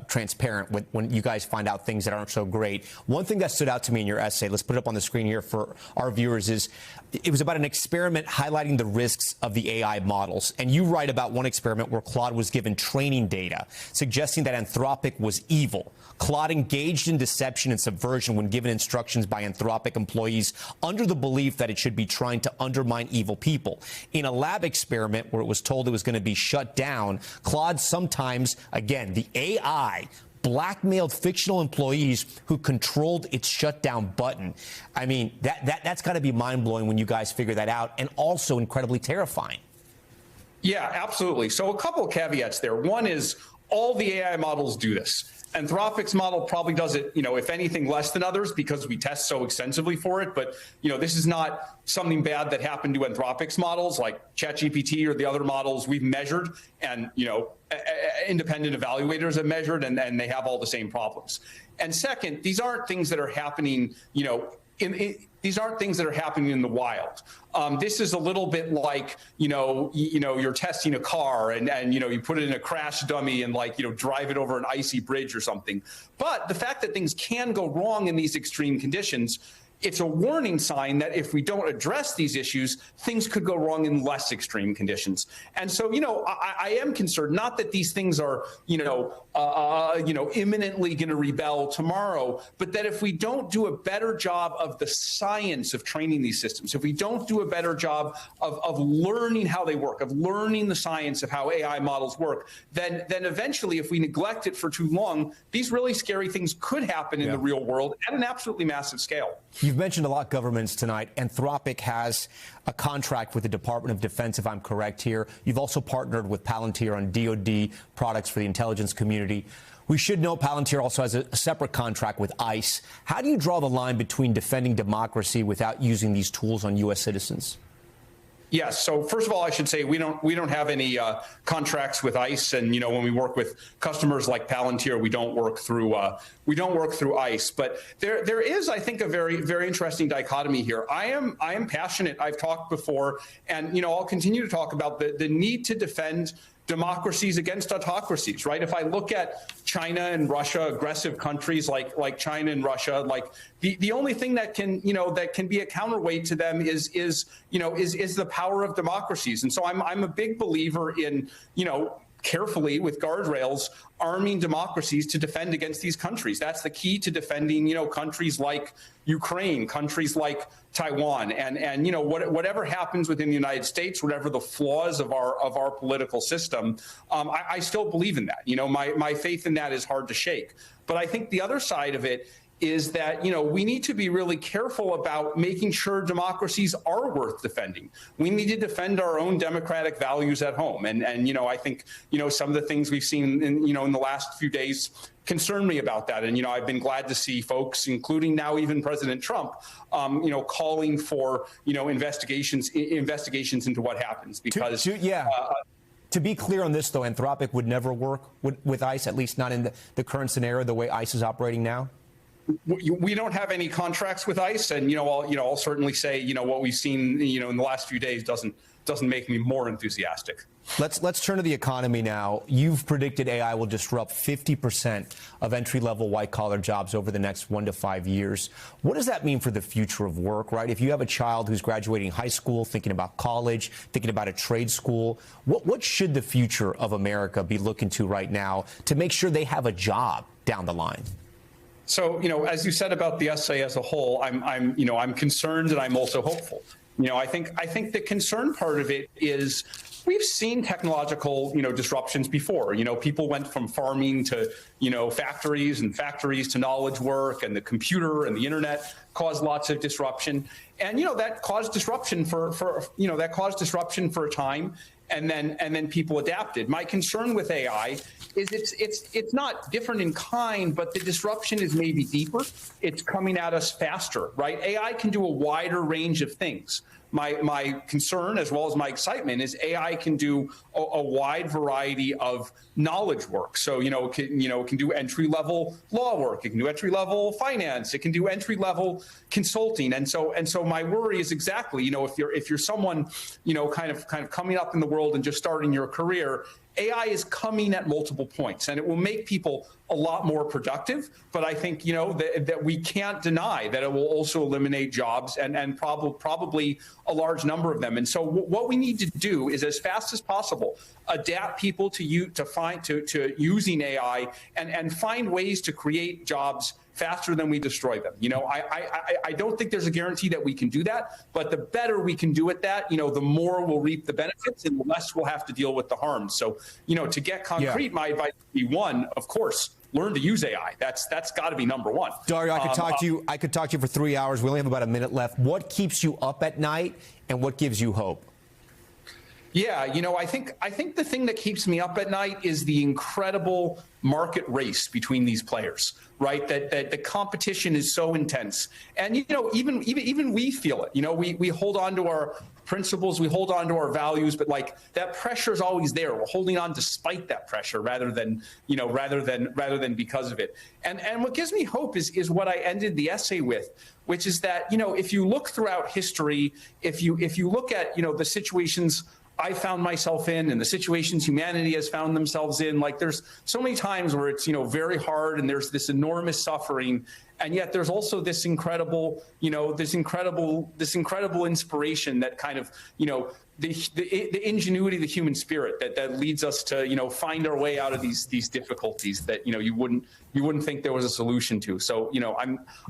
Speaker 1: transparent when you guys find out things that aren't so great. One thing that stood out to me in your essay, let's put it up on the screen here for our viewers, is it was about an experiment highlighting the risks of the AI models. And you write about one experiment where Claude was given training data, suggesting that Anthropic was evil. Claude engaged in deception and subversion when given instructions by Anthropic employees under the belief that it should be trying to undermine evil people. In a lab experiment where it was told it was going to be shut down, Claude sometimes, again, the AI blackmailed fictional employees who controlled its shutdown button. I mean, that's got to be mind-blowing when you guys figure that out, and also incredibly terrifying.
Speaker 9: Yeah, absolutely. So a couple of caveats there. One is all the AI models do this. Anthropic's model probably does it, if anything, less than others because we test so extensively for it. But, this is not something bad that happened to Anthropic's models like ChatGPT or the other models we've measured and, independent evaluators have measured and they have all the same problems. And second, these aren't things that are happening, these aren't things that are happening in the wild. This is a little bit like, you're testing a car and you put it in a crash dummy and drive it over an icy bridge or something. But the fact that things can go wrong in these extreme conditions, it's a warning sign that if we don't address these issues, things could go wrong in less extreme conditions. And so, I am concerned, not that these things are, imminently going to rebel tomorrow, but that if we don't do a better job of the science of training these systems, if we don't do a better job of learning how they work, of learning the science of how AI models work, then eventually, if we neglect it for too long, these really scary things could happen in the real world at an absolutely massive scale.
Speaker 1: You've mentioned a lot of governments tonight. Anthropic has a contract with the Department of Defense, if I'm correct here. You've also partnered with Palantir on DoD products for the intelligence community. We should know Palantir also has a separate contract with ICE. How do you draw the line between defending democracy without using these tools on U.S. citizens?
Speaker 9: Yes. So first of all, I should say we don't have any contracts with ICE, and when we work with customers like Palantir, we don't work through ICE. But there is, I think, a very, very interesting dichotomy here. I am passionate. I've talked before, and I'll continue to talk about the need to defend democracies against autocracies, right? If I look at China and Russia, aggressive countries like China and Russia, the only thing that can be a counterweight to them is the power of democracies. And so I'm a big believer in, carefully with guardrails, arming democracies to defend against these countries. That's the key to defending, countries like Ukraine, countries like Taiwan, and whatever happens within the United States, whatever the flaws of our political system, I still believe in that. My faith in that is hard to shake. But I think the other side of it is that, we need to be really careful about making sure democracies are worth defending. We need to defend our own democratic values at home. And I think, some of the things we've seen in the last few days concern me about that. And, I've been glad to see folks, including now even President Trump, calling for, investigations into what happens because,
Speaker 1: To be clear on this, though, Anthropic would never work with ICE, at least not in the current scenario, the way ICE is operating now?
Speaker 9: We don't have any contracts with ICE, and I'll certainly say what we've seen in the last few days doesn't make me more enthusiastic.
Speaker 1: Let's turn to the economy now. You've predicted AI will disrupt 50% of entry-level white-collar jobs over the next 1 to 5 years. What does that mean for the future of work, right? If you have a child who's graduating high school, thinking about college, thinking about a trade school, what should the future of America be looking to right now to make sure they have a job down the line?
Speaker 9: So, as you said about the essay as a whole, I'm concerned and I'm also hopeful. I think the concern part of it is we've seen technological, disruptions before. People went from farming to, factories, and factories to knowledge work, and the computer and the internet caused lots of disruption. And, that caused disruption for a time. And then people adapted. My concern with AI is it's not different in kind, but the disruption is maybe deeper. It's coming at us faster, right? AI can do a wider range of things. My concern, as well as my excitement, is AI can do a wide variety of knowledge work. So it can do entry-level law work. It can do entry-level finance. It can do entry-level consulting. And so my worry is exactly, if you're someone kind of coming up in the world and just starting your career, AI is coming at multiple points, and it will make people a lot more productive. But I think, that we can't deny that it will also eliminate jobs and probably a large number of them. And so what we need to do is, as fast as possible, adapt people to using AI and find ways to create jobs faster than we destroy them. I don't think there's a guarantee that we can do that, but the better we can do it, the more we'll reap the benefits and the less we'll have to deal with the harms. So, to get concrete, my advice would be, one, of course, learn to use AI. That's got to be number one.
Speaker 1: Dario, I could talk to you for 3 hours. We only have about a minute left. What keeps you up at night, and what gives you hope?
Speaker 9: Yeah, I think the thing that keeps me up at night is the incredible market race between these players, right? That the competition is so intense, and even we feel it. We hold on to our principles, we hold on to our values, but that pressure is always there. We're holding on despite that pressure, rather than because of it. And what gives me hope is what I ended the essay with, which is that if you look throughout history, if you look at the situations I found myself in and the situations humanity has found themselves in, there's so many times where it's very hard and there's this enormous suffering, and yet there's also this incredible inspiration that kind of the ingenuity of the human spirit that leads us to find our way out of these difficulties that you wouldn't think there was a solution to. So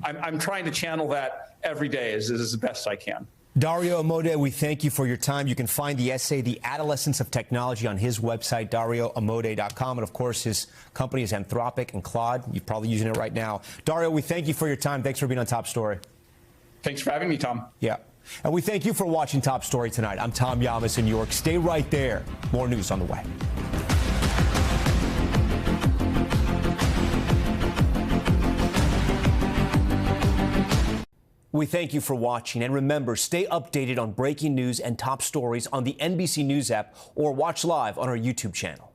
Speaker 9: I'm trying to channel that every day as best I can.
Speaker 1: Dario Amodei, we thank you for your time. You can find the essay, The Adolescence of Technology, on his website, darioamodei.com. And, of course, his company is Anthropic and Claude. You're probably using it right now. Dario, we thank you for your time. Thanks for being on Top Story.
Speaker 9: Thanks for having me, Tom.
Speaker 1: Yeah. And we thank you for watching Top Story tonight. I'm Tom Llamas in New York. Stay right there. More news on the way. We thank you for watching, and remember, stay updated on breaking news and top stories on the NBC News app or watch live on our YouTube channel.